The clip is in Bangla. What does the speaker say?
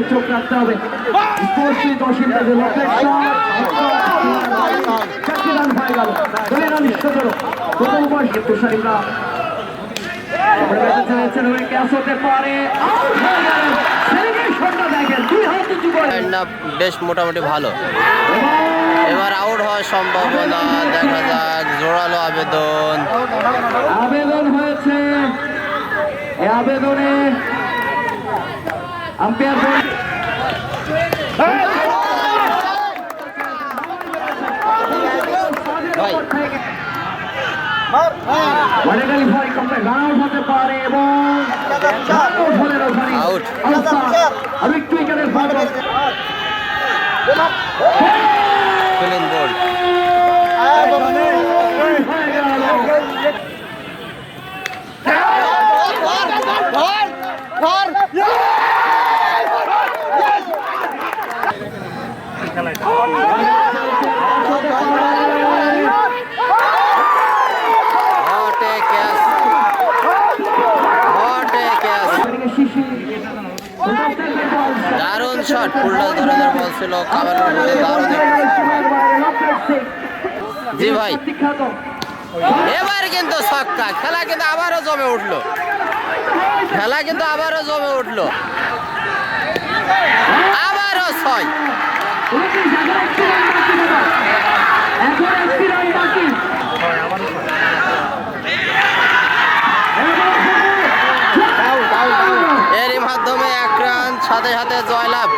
চোখ রাখতে হবে। বেশ মোটামুটি ভালো। এবার আউট হওয়ার সম্ভাবনা, দেখা যাক। জোরালো আবেদন হয়েছে। এই আবেদনে আম্পায়ার হতে পারে এবং ক্লিন বোল্ড। দারুণ শট, ফুলটা ধরনের বল ছিল কামালের মধ্যে, দারুণ। জি ভাই, এবার কিন্তু ছক্কা। খেলা কিন্তু আবারও জমে উঠলো, খেলা কিন্তু আবারও জমে উঠলো। আবারও 6। এরই মাধ্যমে 1 রান, সাথে সাথে জয়লাভ।